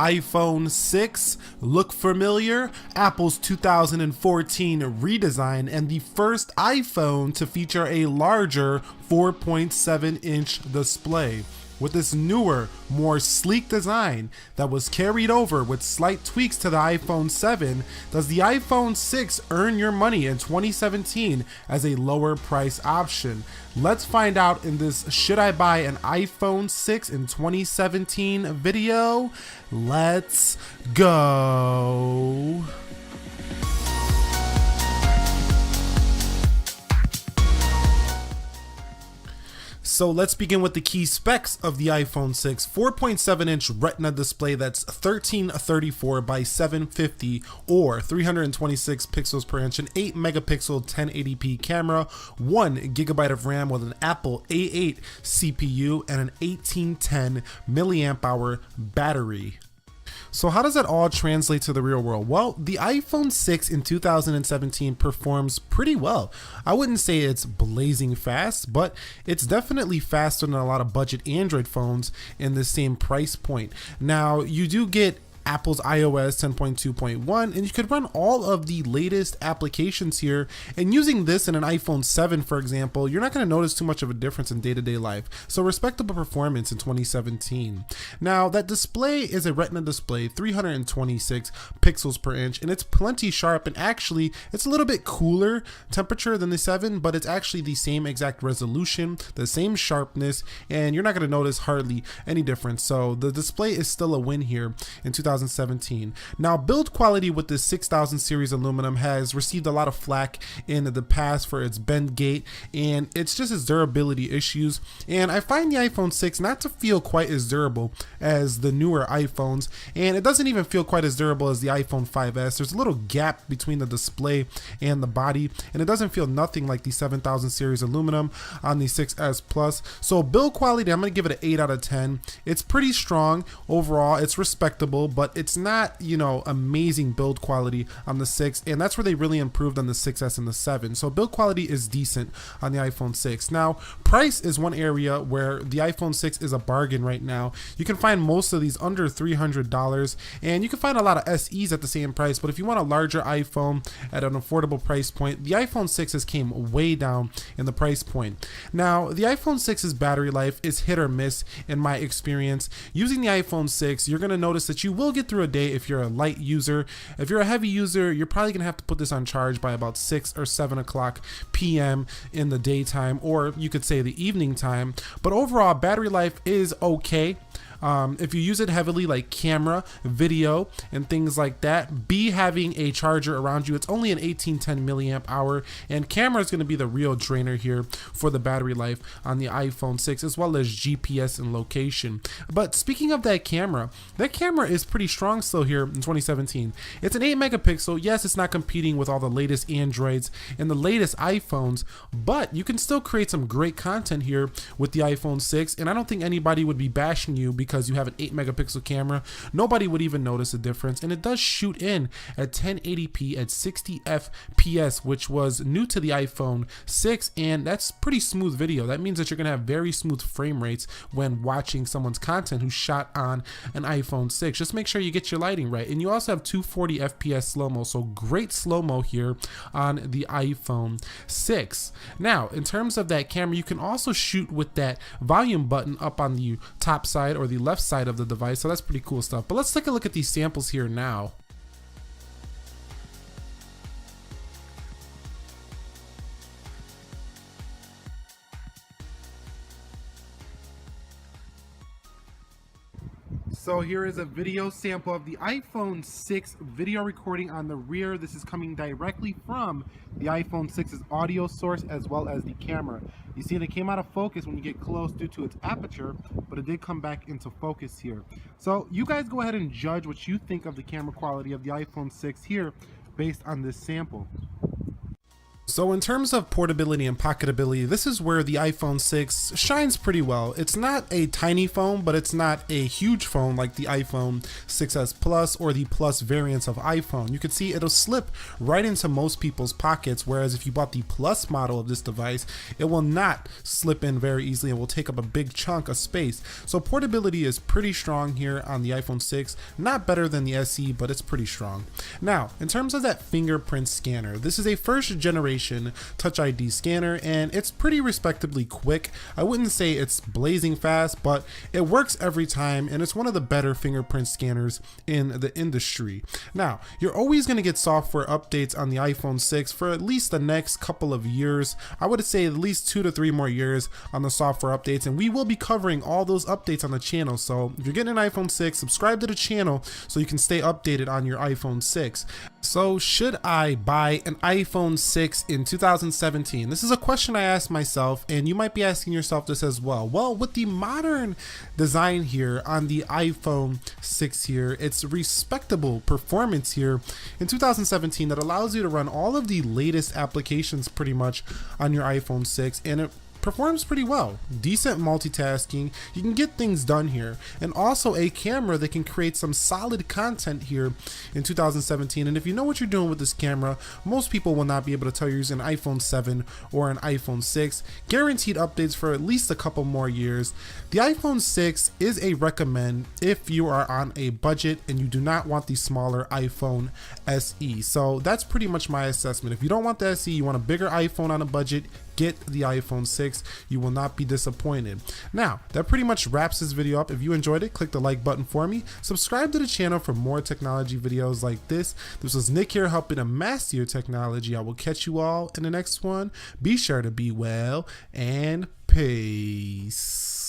iPhone 6 look familiar? Apple's 2014 redesign and the first iPhone to feature a larger 4.7-inch display. With this newer, more sleek design that was carried over with slight tweaks to the iPhone 7, does the iPhone 6 earn your money in 2017 as a lower price option? Let's find out in this Should I Buy an iPhone 6 in 2017 video. Let's go. So let's begin with the key specs of the iPhone 6. 4.7-inch Retina display that's 1334 by 750 or 326 pixels per inch, an 8 megapixel 1080p camera, 1 gigabyte of RAM with an Apple A8 CPU, and an 1810 milliamp hour battery. So how does that all translate to the real world? Well, the iPhone 6 in 2017 performs pretty well. I wouldn't say it's blazing fast, but it's definitely faster than a lot of budget Android phones in the same price point. Now, you do get Apple's iOS 10.2.1, and you could run all of the latest applications here. And using this in an iPhone 7, for example, you're not going to notice too much of a difference in day-to-day life. So respectable performance in 2017. Now, that display is a Retina display, 326 pixels per inch, and it's plenty sharp, and actually it's a little bit cooler temperature than the 7, but it's actually the same exact resolution, the same sharpness, and you're not going to notice hardly any difference. So the display is still a win here in 2017. Now, build quality with this 6000 series aluminum has received a lot of flack in the past for its bend gate, and it's just its durability issues. And I find the iPhone 6 not to feel quite as durable as the newer iPhones, and it doesn't even feel quite as durable as the iPhone 5S. There's a little gap between the display and the body, and it doesn't feel nothing like the 7000 series aluminum on the 6S Plus. So build quality, I'm going to give it an 8 out of 10. It's pretty strong overall. It's respectable, but it's not, you know, amazing build quality on the 6, and that's where they really improved on the 6S and the 7. So build quality is decent on the iPhone 6. Now, price is one area where the iPhone 6 is a bargain right now. You can find most of these under $300, and you can find a lot of SEs at the same price, but if you want a larger iPhone at an affordable price point, the iPhone 6 has came way down in the price point. Now, the iPhone 6's battery life is hit or miss in my experience. Using the iPhone 6, you're going to notice that you will get through a day if you're a light user. If you're a heavy user, you're probably gonna have to put this on charge by about 6 or 7 o'clock p.m. in the daytime, or you could say the evening time. But overall, battery life is okay. If you use it heavily, like camera, video, and things like that, be having a charger around you. It's only an 1810 milliamp hour, and camera is going to be the real drainer here for the battery life on the iPhone 6, as well as GPS and location. But speaking of that camera is pretty strong still here in 2017. It's an 8 megapixel. Yes, it's not competing with all the latest Androids and the latest iPhones, but you can still create some great content here with the iPhone 6, and I don't think anybody would be bashing you because you have an 8 megapixel camera. Nobody would even notice a difference, and it does shoot in at 1080p at 60 FPS, which was new to the iPhone 6, and that's pretty smooth video. That means that you're gonna have very smooth frame rates when watching someone's content who shot on an iPhone 6. Just make sure you get your lighting right, and you also have 240 FPS slow-mo, so great slow-mo here on the iPhone 6. Now, in terms of that camera, you can also shoot with that volume button up on the top side or the left side of the device, so that's pretty cool stuff. But let's take a look at these samples here now. So here is a video sample of the iPhone 6 video recording on the rear. This is coming directly from the iPhone 6's audio source as well as the camera. You see, it came out of focus when you get close due to its aperture, but it did come back into focus here. So you guys go ahead and judge what you think of the camera quality of the iPhone 6 here based on this sample. So in terms of portability and pocketability, this is where the iPhone 6 shines pretty well. It's not a tiny phone, but it's not a huge phone like the iPhone 6s Plus or the Plus variants of iPhone. You can see it'll slip right into most people's pockets, whereas if you bought the Plus model of this device, it will not slip in very easily and will take up a big chunk of space. So portability is pretty strong here on the iPhone 6. Not better than the SE, but it's pretty strong. Now, in terms of that fingerprint scanner, this is a first generation Touch ID scanner and it's pretty respectably quick. I wouldn't say it's blazing fast, but it works every time and it's one of the better fingerprint scanners in the industry. Now, you're always going to get software updates on the iPhone 6 for at least the next couple of years. I would say at least 2 to 3 more years on the software updates, and we will be covering all those updates on the channel. So if you're getting an iPhone 6, subscribe to the channel so you can stay updated on your iPhone 6. So should I buy an iPhone 6 in 2017? This is a question I asked myself, and you might be asking yourself this as well. Well, with the modern design here on the iPhone 6 here, it's respectable performance here in 2017 that allows you to run all of the latest applications pretty much on your iPhone 6, and it performs pretty well. Decent multitasking, you can get things done here, and also a camera that can create some solid content here in 2017. And if you know what you're doing with this camera, most people will not be able to tell you're using an iPhone 7 or an iPhone 6. Guaranteed updates for at least a couple more years. The iPhone 6 is a recommend if you are on a budget and you do not want the smaller iPhone SE. So that's pretty much my assessment. If you don't want the SE, you want a bigger iPhone on a budget, get the iPhone 6. You will not be disappointed. Now, that pretty much wraps this video up. If you enjoyed it, click the like button for me. Subscribe to the channel for more technology videos like this. This was Nick here helping to master your technology. I will catch you all in the next one. Be sure to be well and peace.